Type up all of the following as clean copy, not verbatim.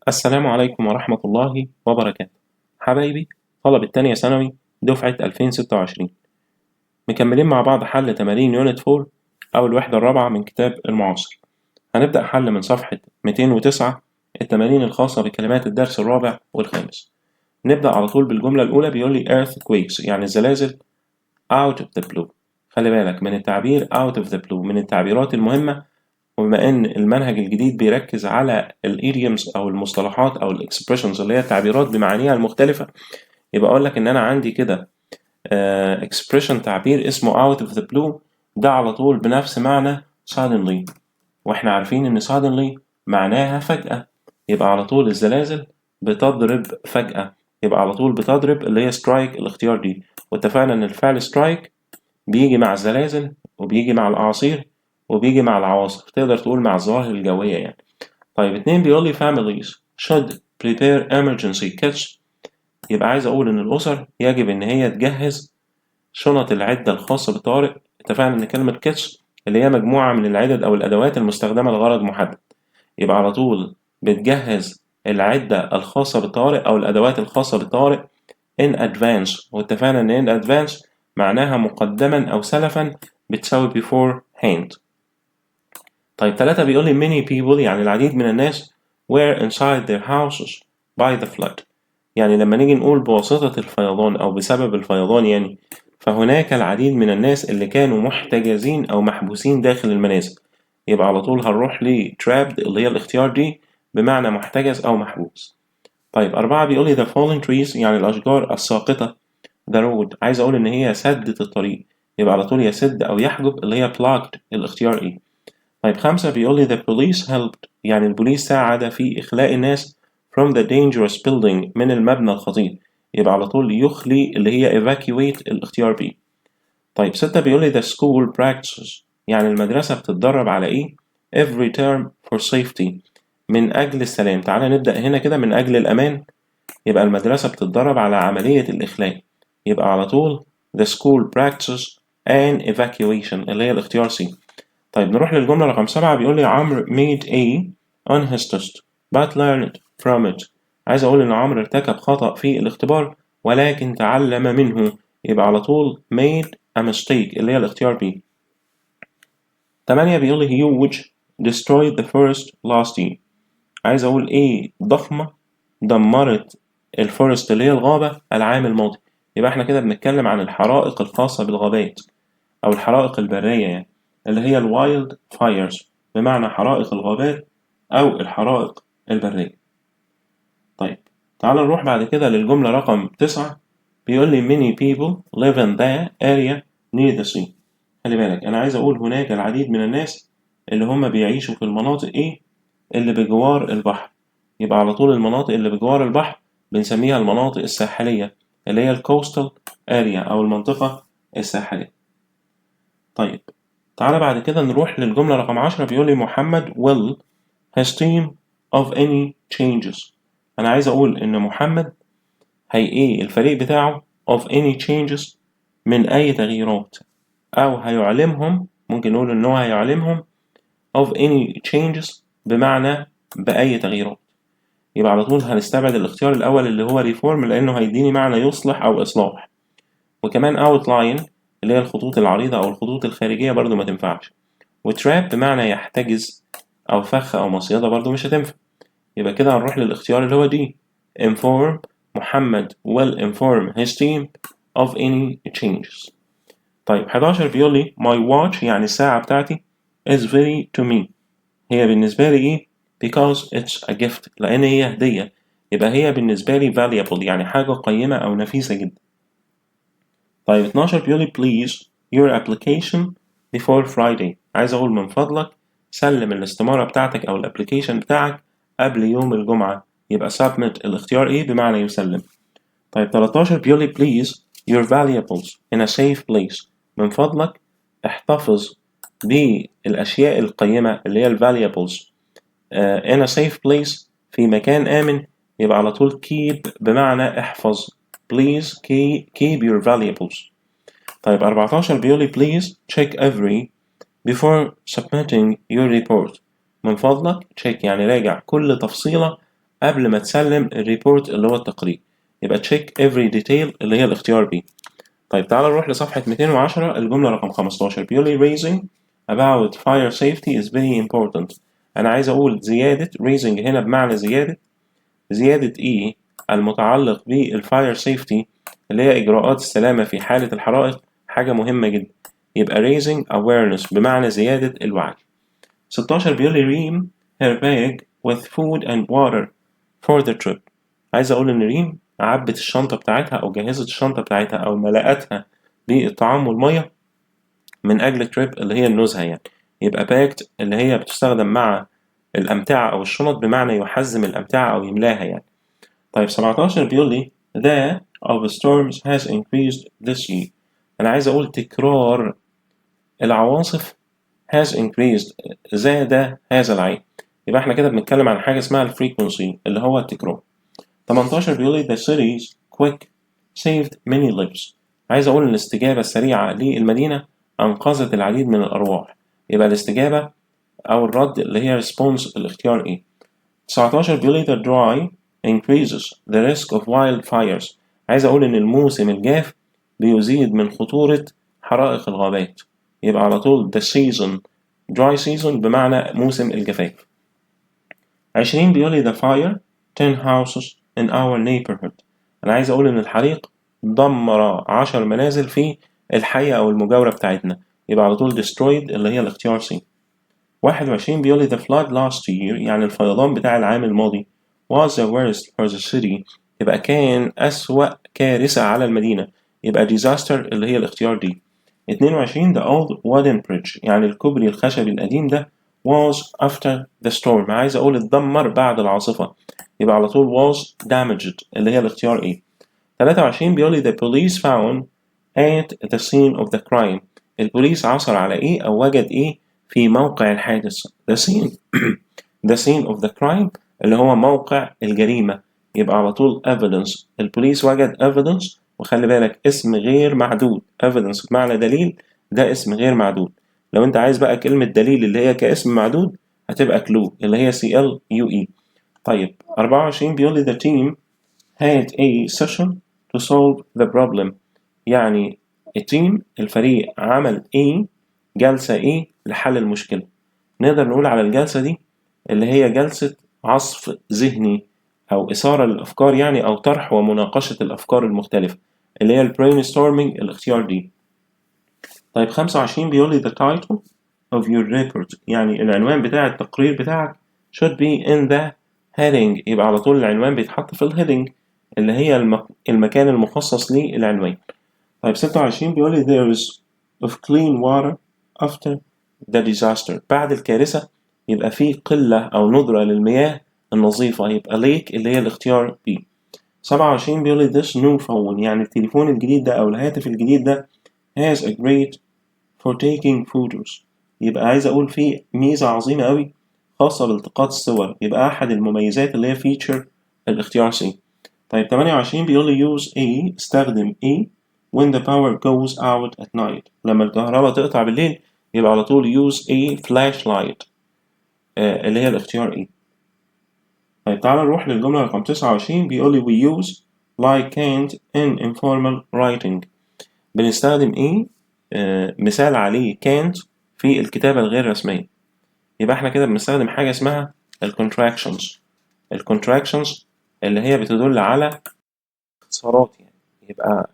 السلام عليكم ورحمة الله وبركاته. حبايبي طلبة تانية ثانوي دفعة 2026، مكملين مع بعض حل تمارين يونت 4 أو الوحدة الرابعة من كتاب المعاصر. هنبدأ حل من صفحة 209، التمارين الخاصة بكلمات الدرس الرابع والخامس. نبدأ على طول بالجملة الأولى، بيقول لي earthquakes يعني الزلازل out of the blue. خلي بالك من التعبير out of the blue، من التعبيرات المهمة، وبما ان المنهج الجديد بيركز على الايديومز او المصطلحات او الاكسبريشنز اللي هي التعبيرات بمعانيها المختلفه، يبقى اقول لك ان انا عندي كده اكسبريشن تعبير اسمه out of the blue، ده على طول بنفس معنى suddenly، واحنا عارفين ان suddenly معناها فجأة، يبقى على طول الزلازل بتضرب فجأة، يبقى على طول بتضرب اللي هي strike الاختيار دي. واتفقنا ان الفعل strike بيجي مع الزلازل وبيجي مع الأعاصير وبيجي مع العواصف، تقدر تقول مع الظواهر الجوية يعني. طيب 2 بيقول لي families should prepare emergency kits، يبقى عايز أقول إن الأسر يجب إن هي تجهز شنط العدة الخاصة بالطوارئ. اتفقنا إن كلمة kits اللي هي مجموعة من العدد أو الأدوات المستخدمة لغرض محدد، يبقى على طول بتجهز العدة الخاصة بالطوارئ أو الأدوات الخاصة بالطوارئ in advance، واتفقنا إن in advance معناها مقدما أو سلفا، بتساوي beforehand. طيب 3 بيقول لي many people يعني العديد من الناس were inside their houses by the flood، يعني لما نيجي نقول بواسطة الفيضان أو بسبب الفيضان يعني، فهناك العديد من الناس اللي كانوا محتجزين أو محبوسين داخل المنازل، يبقى على طول هنروح ل trapped اللي هي الاختيار دي بمعنى محتجز أو محبوس. طيب 4 بيقول لي the fallen trees يعني الأشجار الساقطة، the road عايز أقول إن هي سدت الطريق، يبقى على طول يسد أو يحجب اللي هي blocked الاختيار إيه. طيب 5 بيقول لي the police helped يعني البوليس ساعد في إخلاء الناس from the dangerous building من المبنى الخطير، يبقى على طول يخلي اللي هي evacuate الاختيار B. طيب 6 بيقول لي the school practices يعني المدرسة بتتدرب على إيه every term for safety من أجل السلام. تعالى نبدأ هنا كده من أجل الأمان، يبقى المدرسة بتتدرب على عملية الإخلاء، يبقى على طول the school practices and evacuation اللي هي الاختيار C. طيب نروح للجملة رقم 7، بيقول لي عمرو made A on his test but learned from it، عايز أقول إن عمرو ارتكب خطأ في الاختبار ولكن تعلم منه، يبقى على طول made a mistake اللي هي الاختيار B. 8 بيقول لي huge destroyed the forest last year، عايز أقول إيه ضخمة دمرت الفورست اللي هي الغابة العام الماضي، يبقى احنا كده بنتكلم عن الحرائق الخاصة بالغابات أو الحرائق البرية يعني، اللي هي الوايلد فايرز بمعنى حرائق الغابات أو الحرائق البرية. طيب تعال نروح بعد كده للجملة رقم 9، بيقول لي many people live in the area near the sea. خلي بالك أنا عايز أقول هناك العديد من الناس اللي هم بيعيشوا في المناطق إيه اللي بجوار البحر، يبقى على طول المناطق اللي بجوار البحر بنسميها المناطق الساحلية اللي هي الكوستال اريا أو المنطقة الساحلية. طيب تعالى بعد كده نروح للجملة رقم 10، بيقول لي محمد will his team of any changes، أنا عايز أقول إن محمد هي إيه الفريق بتاعه of any changes من أي تغييرات، أو هيعلمهم، ممكن نقول إن هو هيعلمهم of any changes بمعنى بأي تغييرات، يبقى على طول هنستبعد الاختيار الأول اللي هو reform لأنه هيديني معنى يصلح أو إصلاح، وكمان outline اللي هي الخطوط العريضة أو الخطوط الخارجية برضو ما تنفعش، وتراب بمعنى يحتجز أو فخ أو مصيدة برضو مش هتنفع، يبقى كده هنروح للاختيار اللي هو دي inform محمد will inform his team of any changes. طيب 11 بيقول لي my watch يعني الساعة بتاعتي is very to me، هي بالنسبة لي إيه because it's a gift لأن هي هدية، يبقى هي بالنسبة لي valuable يعني حاجة قيمة أو نفيسة جدا. طيب 12 بيقول لي please your application before Friday، عايز أقول من فضلك سلم الاستمارة بتاعتك أو الابليكيشن بتاعك قبل يوم الجمعة، يبقى submit الاختيار إيه بمعنى يسلم. طيب 13 بيقول لي please your valuables in a safe place، من فضلك احتفظ بالأشياء القيمة اللي هي ال valuables in a safe place في مكان آمن، يبقى على طول keep بمعنى احفظ، please keep your valuables. طيب 14 بيقول لي please check every before submitting your report، من فضلك check يعني راجع كل تفصيلة قبل ما تسلم الريبورت اللي هو التقرير. يبقى check every detail اللي هي الاختيار B. طيب تعال نروح لصفحة 210 الجملة رقم 15 بيقول لي raising about fire safety is very important. أنا عايز أقول زيادة raising هنا بمعنى زيادة إيه المتعلق بالفاير سيفتي اللي هي إجراءات السلامة في حالة الحرائق حاجة مهمة جدا. يبقى raising awareness بمعنى زيادة الوعي. 16 بيقول لي ريم her bag with food and water for the trip. عايز أقول إن ريم عبت الشنطة بتاعتها أو جهزت الشنطة بتاعتها أو ملأتها بالطعام والمية من أجل التريب اللي هي النزهة يعني. يبقى packed اللي هي بتستخدم مع الأمتعة أو الشنط بمعنى يحزم الأمتعة أو يملاها يعني. طيب 17 بيقول لي the of storms has increased this year. أنا عايز أقول تكرار العواصف has increased زاد هذا العام. يبقى احنا كده بنتكلم عن حاجة اسمها الفريكونسي اللي هو التكرار. 18 بيقول لي the city's quick saved many lives. عايز أقول إن الاستجابة السريعة للمدينة أنقذت العديد من الأرواح. يبقى الاستجابة أو الرد اللي هي response الاختيار إيه. 19 بيقول لي the dry increases the risk of wildfires. عايز أقول إن الموسم الجاف بيزيد من خطورة حرائق الغابات. يبقى على طول the season dry season بمعنى موسم الجفاف. 20 بيقول لي the fire 10 houses in our neighborhood. أنا عايز أقول إن الحريق دمر 10 منازل في الحي أو المجاورة بتاعتنا. يبقى على طول destroyed اللي هي الاختيار C. 21 بيقول لي the flood last year يعني الفيضان بتاع العام الماضي was the worst for the city. يبقى كان أسوأ كارثة على المدينة. يبقى disaster اللي هي الاختيار D. 22 the old wooden bridge يعني الكوبري الخشبي القديم ده was after the storm. عايز أقول اتدمر بعد العاصفة. يبقى على طول was damaged اللي هي الاختيار A. 23 بيقول لي the police found at the scene of the crime. البوليس عثر على إيه أو وجد إيه في موقع الحادث. the scene of the crime اللي هو موقع الجريمة. يبقى على طول evidence. البوليس وجد evidence وخلي بالك اسم غير معدود. evidence بمعنى دليل ده اسم غير معدود. لو انت عايز بقى كلمة دليل اللي هي كاسم معدود هتبقى clue اللي هي CLUE. طيب 24 بيقول لي the team had a session to solve the problem. يعني الفريق عمل جلسة لحل المشكلة. نقدر نقول على الجلسة دي اللي هي جلسة عصف ذهني أو إثارة للأفكار يعني أو طرح ومناقشة الأفكار المختلفة اللي هي brainstorming الاختيار دي. طيب 25 بيقول لي the title of your report يعني العنوان بتاع التقرير بتاعك should be in the heading. يبقى على طول العنوان بيتحط في الهيدنج اللي هي المكان المخصص للعنوان. طيب 26 بيقول لي there is of clean water after the disaster. بعد الكارثة يبقى فيه قلة أو ندرة للمياه النظيفة. يبقى lake اللي هي الاختيار B. 27 بيقول لي this new phone يعني التليفون الجديد ده أو الهاتف الجديد ده has a great for taking photos. يبقى عايز أقول فيه ميزة عظيمة أوي خاصة بالتقاط الصور. يبقى أحد المميزات اللي هي feature الاختيار C. طيب 28 بيقول لي use A استخدم A when the power goes out at night. لما الكهرباء تقطع بالليل يبقى على طول use a flashlight اللي هي الاختيار E. طيب تعالى نروح للجملة رقم 29 بيقول لي we use like can't in informal writing. بنستخدم مثال عليه can't في الكتابة الغير رسمية. يبقى احنا كده بنستخدم حاجة اسمها الcontractions اللي هي بتدل على اختصارات يعني. يبقى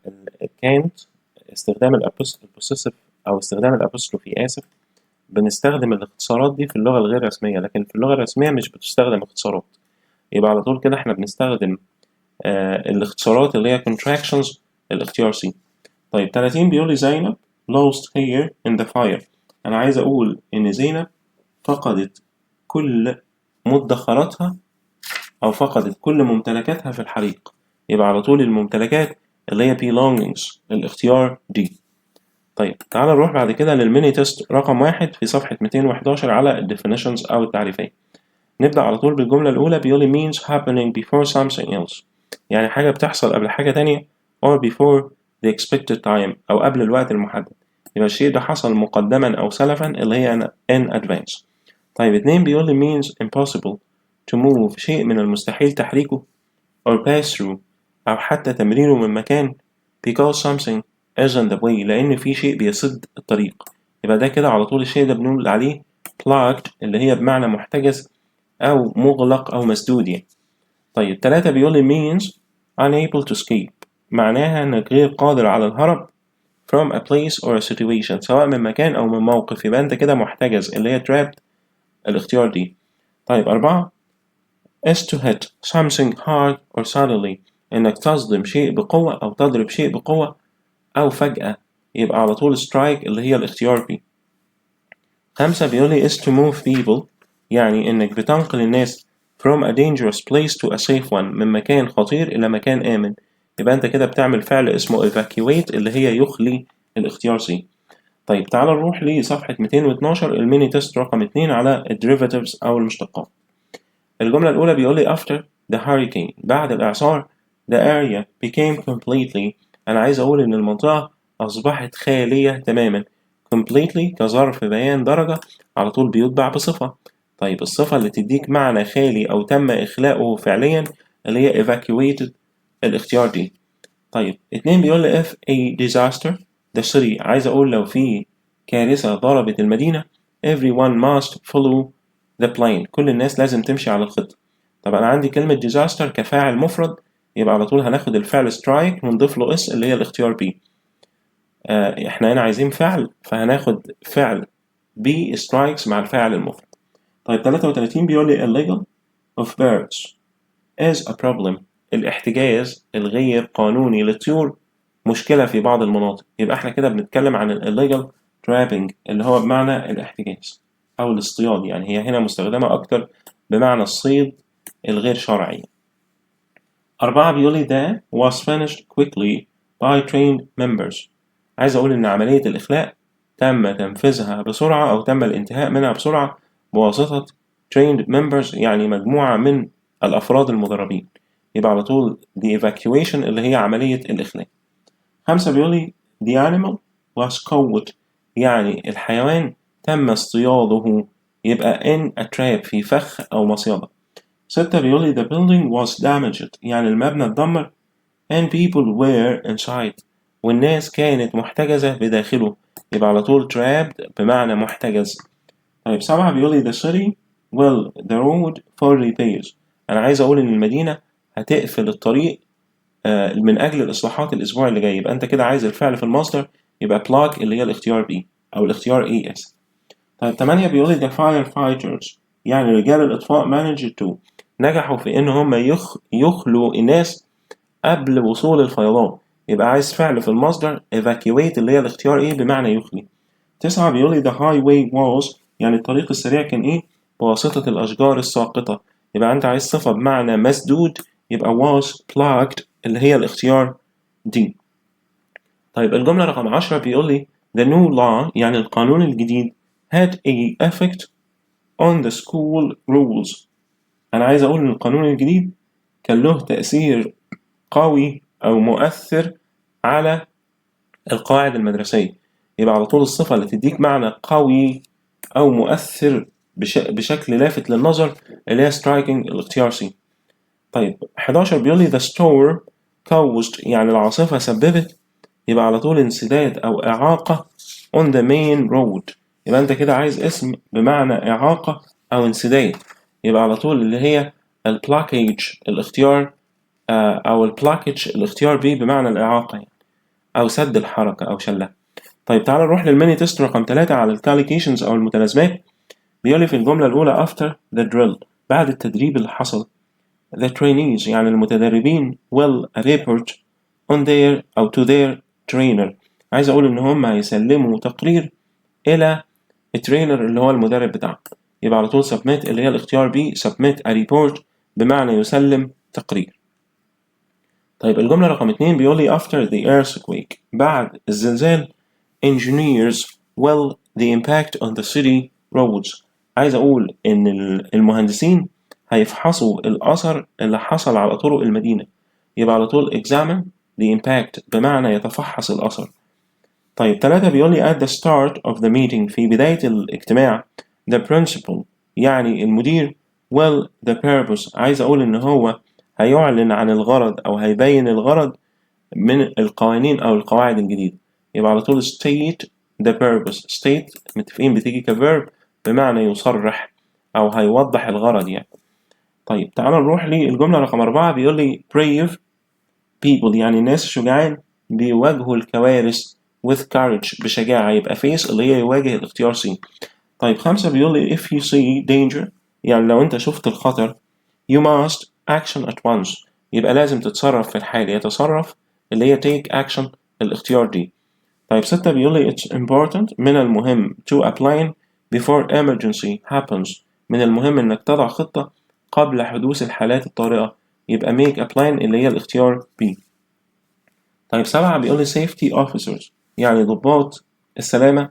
can't استخدام البوسيسيف أو استخدام الأبوستروفي بنستخدم الاختصارات دي في اللغة الغير رسمية لكن في اللغة الرسمية مش بتستخدم اختصارات. يبقى على طول كده احنا بنستخدم الاختصارات اللي هي contractions الاختيار C. طيب 30 بيقول لي زينب lost hair in the fire. أنا عايز أقول إن زينب فقدت كل مدخراتها أو فقدت كل ممتلكاتها في الحريق. يبقى على طول الممتلكات اللي هي belongings الاختيار D. طيب تعال نروح بعد كده للميني تيست رقم 1 في صفحة 211 على الديفينيشنز أو التعريفين. نبدأ على طول بالجملة الأولى بيقول لي means happening before something else يعني حاجة بتحصل قبل حاجة تانية or before the expected time أو قبل الوقت المحدد. يبقى الشيء ده حصل مقدما أو سلفا اللي هي in advance. طيب 2 بيقول لي means impossible to move شيء من المستحيل تحريكه or pass through أو حتى تمريره من مكان because something is in the way لأن في شيء بيسد الطريق. يبقى ده كده على طول الشيء ده بنقول عليه blocked اللي هي بمعنى محتجز أو مغلق أو مسدود يعني. طيب 3 بيقول لي means unable to escape معناها إنك غير قادر على الهرب from a place or a situation سواء من مكان أو من موقف. يبقى أنت كده محتجز اللي هي trapped الاختيار دي. طيب 4 is to hit something hard or suddenly إنك تصدم شيء بقوة أو تضرب شيء بقوة أو فجأة. يبقى على طول strike اللي هي الاختيار B. 5 بيقولي is to move people يعني إنك بتنقل الناس from a dangerous place to a safe one من مكان خطير إلى مكان آمن. يبقى أنت كده بتعمل فعل اسمه evacuate اللي هي يخلي الاختيار C. طيب تعال نروح لصفحة 212 الميني تيست رقم 2 على الديريفاتيفز أو المشتقات. الجملة الأولى بيقولي after the hurricane بعد الإعصار the area became completely أنا عايز أقول إن المنطقة أصبحت خالية تماما. completely كظرف بيان درجة على طول بيتبع بصفة. طيب الصفة اللي تديك معنى خالي أو تم إخلاؤه فعليا اللي هي evacuated الاختيار دي. طيب 2 بيقولي if a disaster the city عايز أقول لو في كارثة ضربت المدينة everyone must follow the plan كل الناس لازم تمشي على الخطة. طب أنا عندي كلمة disaster كفاعل مفرد يبقى على طول هناخد الفعل strike ونضيف له اس اللي هي الاختيار B. احنا هنا عايزين فعل فهناخد فعل B strikes مع الفاعل المفرد. طيب 33 بيقول لي illegal of birds is a problem الاحتجاز الغير قانوني للطيور مشكلة في بعض المناطق. يبقى احنا كده بنتكلم عن illegal trapping اللي هو بمعنى الاحتجاز أو الاصطياد يعني هي هنا مستخدمة أكتر بمعنى الصيد الغير شرعي. 4 بيقولي that was finished quickly by trained members عايز أقول إن عملية الإخلاء تم تنفيذها بسرعة أو تم الانتهاء منها بسرعة بواسطة trained members يعني مجموعة من الأفراد المدربين. يبقى على طول the evacuation اللي هي عملية الإخلاء. 5 بيقولي the animal was caught يعني الحيوان تم اصطياده يبقى in a trap في فخ أو مصيدة. 6 بيقولي the building was damaged يعني المبنى اتدمر and people were inside والناس كانت محتجزة بداخله. يبقى على طول trapped بمعنى محتجز. طيب 7 بيقولي the city will the road for repairs أنا عايز أقول إن المدينة هتقفل الطريق من أجل الإصلاحات الأسبوع اللي جاي. يبقى أنت كده عايز الفعل في المصدر يبقى block اللي هي الاختيار B أو الاختيار AS. طيب 8 بيقولي the firefighters يعني رجال الإطفاء managed to نجحوا في إن هم يخلوا الناس قبل وصول الفيضان. يبقى عايز فعل في المصدر evacuate اللي هي الاختيار A بمعنى يخلي. 9 بيقولي the highway was يعني الطريق السريع كان إيه بواسطة الأشجار الساقطة. يبقى أنت عايز صفة بمعنى مسدود يبقى was blocked اللي هي الاختيار D. طيب الجملة رقم 10 بيقولي the new law يعني القانون الجديد had a effect on the school rules أنا عايز أقول إن القانون الجديد كان له تأثير قوي أو مؤثر على القواعد المدرسية. يبقى على طول الصفة اللي تديك معنى قوي أو مؤثر بشكل لافت للنظر اللي هي striking الاختيار C. طيب 11 بيقولي the storm caused يعني العاصفة سببت يبقى على طول انسداد أو إعاقة on the main road. يبقى أنت كده عايز اسم بمعنى إعاقة أو انسداد. يبقى على طول اللي هي البلاكيج الاختيار أو البلاكيج الاختيار B بمعنى الإعاقة يعني أو سد الحركة أو شلة. طيب تعال نروح للميني تيست رقم 3 على الكاليكيشنز أو المتلازمات. بيقولي في الجملة الأولى after the drill بعد التدريب اللي حصل the trainees يعني المتدربين will report on their أو to their trainer عايز أقول إن هم هيسلموا تقرير إلى الترينر اللي هو المدرب بتاعهم. يبقى على طول submit اللي هي الاختيار B submit a report بمعنى يسلم تقرير. طيب الجملة رقم 2 بيقولي after the earthquake بعد الزلزال engineers will the impact on the city roads عايز أقول إن المهندسين هيفحصوا الأثر اللي حصل على طرق المدينة. يبقى على طول examine the impact بمعنى يتفحص الأثر. طيب 3 بيقولي at the start of the meeting في بداية الاجتماع the principal يعني المدير well the purpose عايز أقول إن هو هيعلن عن الغرض أو هيبين الغرض من القوانين أو القواعد الجديدة. يبقى على طول state the purpose. state متفقين بتيجي كverb بمعنى يصرح أو هيوضح الغرض يعني. طيب تعالوا نروح للجملة رقم 4. بيقول لي brave people يعني ناس شجعان بيواجهوا الكوارث with courage بشجاعة، يبقى face اللي هي يواجه الاختيار C. طيب 5 بيقول لي if you see danger يعني لو انت شفت الخطر you must action at once يبقى لازم تتصرف في الحال. يتصرف اللي هي take action الاختيار دي. طيب 6 بيقول لي it's important من المهم to apply before emergency happens من المهم انك تضع خطة قبل حدوث الحالات الطارئة، يبقى make a plan اللي هي الاختيار B. طيب 7 بيقول لي safety officers يعني ضباط السلامة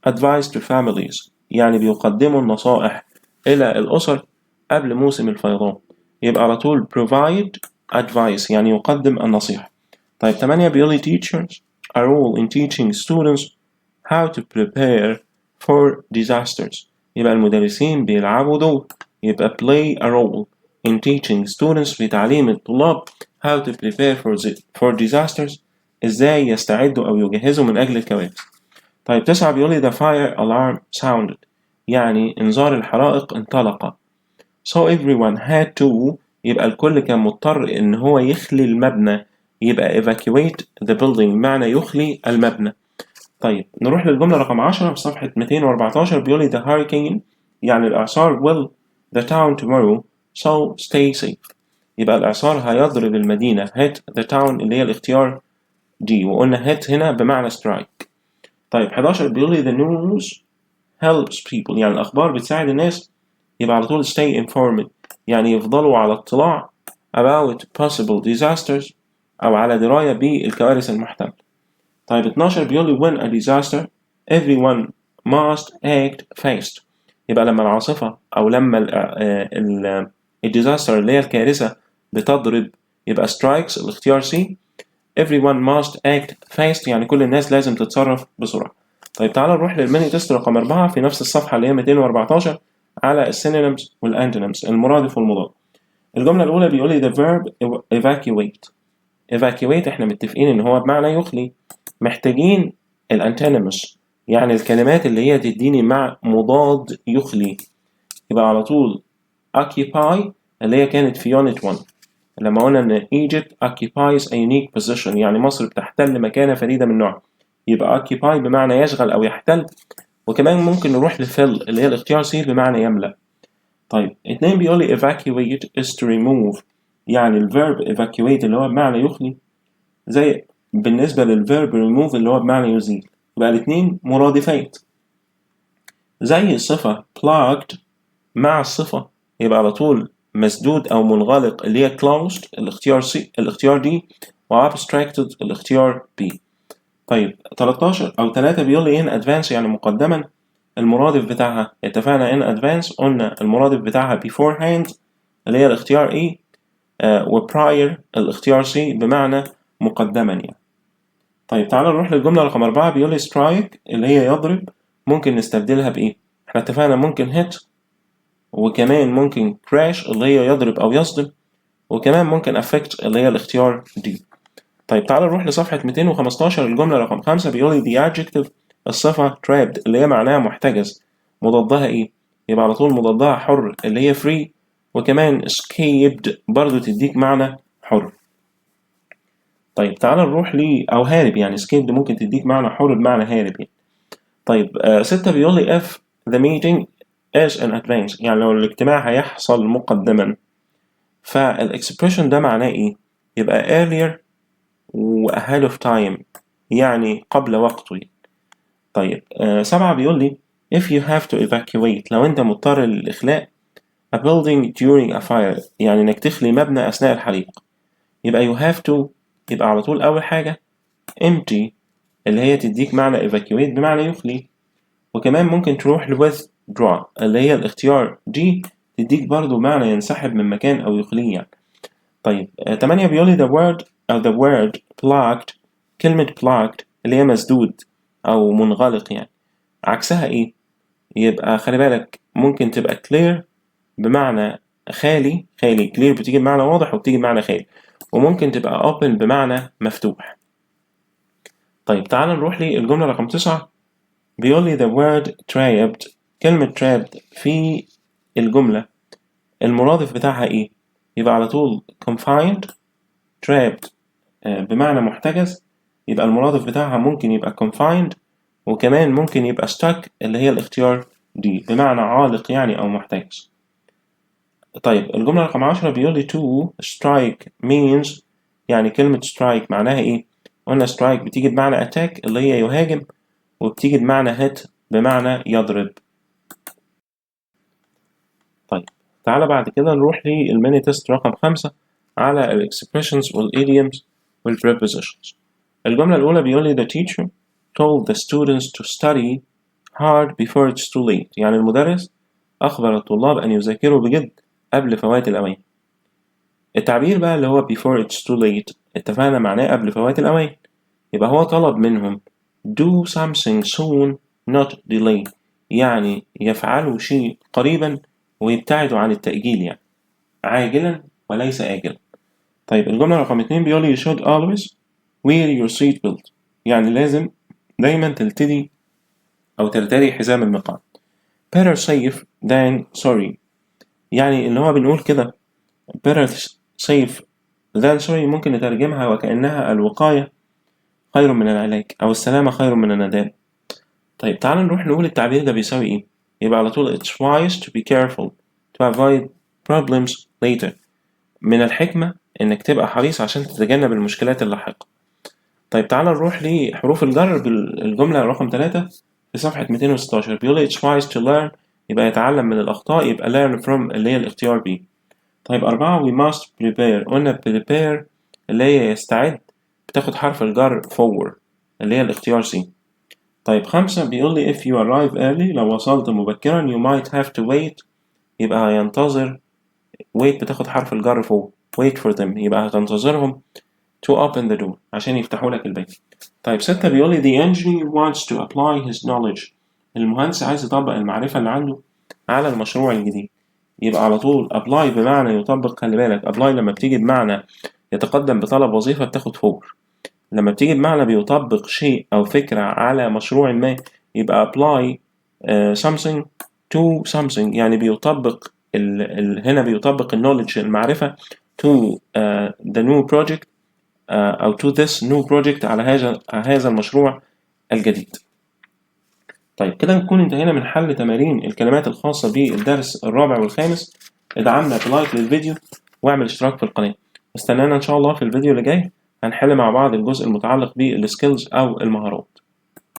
advice to families يعني بيقدموا النصائح إلى الأسر قبل موسم الفيضان، يبقى على طول provide advice يعني يقدم النصيحة. طيب 8 بيقول لي teachers a role in teaching students how to prepare for disasters يبقى المدرسين بيلعبوا دور، يبقى play a role in teaching students في تعليم الطلاب how to prepare for disasters إزاي يستعدوا أو يجهزوا من أجل الكوارث. طيب 9 بيقول لي the fire alarm sounded يعني إنذار الحرائق انطلق so everyone had to يبقى الكل كان مضطر إن هو يخلي المبنى، يبقى evacuate the building معنى يخلي المبنى. طيب نروح للجملة رقم 10 في صفحة 214. بيقول لي the hurricane يعني الإعصار will the town tomorrow so stay safe يبقى الإعصار هيضرب المدينة hit the town اللي هي الاختيار دي، وقلنا hit هنا بمعنى strike. طيب 11 بيقول لي the news helps people يعني الأخبار بتساعد الناس، يبقى على طول stay informed يعني يفضلوا على اطلاع about possible disasters أو على دراية بالكوارث المحتملة. طيب 12 بيقول لي when a disaster everyone must act fast يبقى لما العاصفة أو لما الديزاستر اللي هي الكارثة بتضرب يبقى strikes الاختيار C. everyone must act fast يعني كل الناس لازم تتصرف بسرعة. طيب تعالى نروح للميني تيست رقم 4 في نفس الصفحة اللي هي 214 على السينونيمز والانتونيمز المرادف والمضاد. الجملة الأولى بيقول لي the verb evacuate. evacuate احنا متفقين إن هو بمعنى يخلي، محتاجين الانتونيمز يعني الكلمات اللي هي تديني مع مضاد يخلي، يبقى على طول occupy اللي هي كانت في unit 1 لما قلنا إن Egypt occupies a unique position يعني مصر بتحتل مكانة فريدة من نوعها، يبقى occupy بمعنى يشغل أو يحتل. وكمان ممكن نروح لfill اللي هي الاختيار C بمعنى يملأ. طيب 2 بيقول لي evacuate is to remove يعني الverb evacuate اللي هو بمعنى يخلي زي بالنسبة للverb remove اللي هو بمعنى يزيل، يبقى الاتنين مرادفات. زي الصفة plugged مع الصفة يبقى على طول مسدود أو منغلق اللي هي closed الاختيار C الاختيار D و abstracted الاختيار B. طيب 13 أو 3 بيقول لي in advance يعني مقدما، المرادف بتاعها اتفقنا in advance قلنا المرادف بتاعها beforehand اللي هي الاختيار E و prior الاختيار C بمعنى مقدما يعني. طيب تعالى نروح للجملة رقم 4 بيقول لي strike اللي هي يضرب ممكن نستبدلها بإيه؟ احنا اتفقنا ممكن hit وكمان ممكن crash اللي هي يضرب أو يصدم وكمان ممكن affect اللي هي الاختيار D. طيب تعالى نروح لصفحة 215. الجملة رقم 5 بيقول لي the adjective الصفة trapped اللي هي معناها محتجز، مضادها إيه؟ يبقى على طول مضادها حر اللي هي free، وكمان escaped برضو تديك معنى حر. طيب تعالى نروح أو هارب يعني escaped ممكن تديك معنى حر بمعنى هارب يعني. طيب 6 بيقول لي if the meeting is in advance يعني لو الاجتماع هيحصل مقدما، فالexpression ده معناه إيه؟ يبقى earlier و ahead of time يعني قبل وقته. طيب 7 بيقول لي if you have to evacuate لو أنت مضطر للإخلاء a building during a fire يعني إنك تخلي مبنى أثناء الحريق، يبقى you have to يبقى على طول أول حاجة empty اللي هي تديك معنى evacuate بمعنى يخلي، وكمان ممكن تروح withdraw اللي هي الاختيار دي تديك برضو معنى ينسحب من مكان أو يخليه يعني. طيب 8 بيقول لي the word plugged كلمة plugged اللي هي مسدود أو منغلق يعني عكسها إيه؟ يبقى خلي بالك ممكن تبقى clear بمعنى خالي clear بتيجي بمعنى واضح وبتيجي بمعنى خالي، وممكن تبقى open بمعنى مفتوح. طيب تعال نروح للجملة رقم 9. بيقول لي the word trapped. كلمة trapped في الجملة المرادف بتاعها ايه؟ يبقى على طول confined. trapped بمعنى محتجز، يبقى المرادف بتاعها ممكن يبقى confined، وكمان ممكن يبقى stuck اللي هي الاختيار دي بمعنى عالق يعني أو محتجز. طيب الجملة رقم 10 بيقول لي to strike means. يعني كلمة strike معناها ايه؟ قلنا strike بتيجي بمعنى attack اللي هي يهاجم، وبتيجي بمعنى hit بمعنى يضرب. طيب تعالى بعد كده نروح للميني تيست رقم 5 على ال expressions وال idioms وال prepositions. الجملة الأولى بيقول لي the teacher told the students to study hard before it's too late. يعني المدرس أخبر الطلاب أن يذاكروا بجد قبل فوات الأوان. التعبير بقى اللي هو before it's too late اتفقنا معناه قبل فوات الأوان، يبقى هو طلب منهم do something soon not delay، يعني يفعلوا شيء قريبا ويبتعدوا عن التأجيل، يعني عاجلا وليس آجلا. طيب الجملة رقم 2 بيقول لي you should always wear your seat belt. يعني لازم دايما تلتدي أو ترتدي حزام المقعد. better safe than sorry. يعني اللي هو بنقول كده better safe than sorry ممكن نترجمها وكأنها الوقاية خير من العلاج، أو السلامة خير من الندامة. طيب تعال نروح نقول التعبير ده بيساوي إيه. يبقى على طول it's wise to be careful to avoid problems later. من الحكمة إنك تبقى حريص عشان تتجنب المشكلات اللاحقة. طيب تعال نروح لحروف الجر بالجملة رقم 3 في صفحة 216. بيقول it's wise to learn، يبقى يتعلم من الأخطاء، يبقى learn from اللي هي الاختيار B. طيب 4 we must prepare. قلنا prepare اللي هي يستعد بتاخد حرف الجر forward اللي هي الاختيار C. طيب 5 بيقول لي if you arrive early، لو وصلت مبكرا you might have to wait، يبقى هينتظر wait بتاخد حرف الجر فوق wait for them، يبقى هتنتظرهم to open the door عشان يفتحوا لك الباب. طيب 6 بيقول لي the engineer wants to apply his knowledge. المهندس عايز يطبق المعرفة اللي عنده على المشروع الجديد، يبقى على طول apply بمعنى يطبق. خلي بالك apply لما بتيجي بمعنى يتقدم بطلب وظيفة بتاخد فور، لما بتيجي بمعنى بيطبق شيء أو فكرة على مشروع ما يبقى apply something to something، يعني بيطبق هنا بيطبق knowledge المعرفة to the new project أو to this new project على هذا المشروع الجديد. طيب كده نكون انتهينا من حل تمارين الكلمات الخاصة بالدرس الرابع والخامس. ادعمنا بلايك للفيديو واعمل اشتراك في القناة. استنانا ان شاء الله في الفيديو اللي جاي هنحل مع بعض الجزء المتعلق بالسكيلز او المهارات.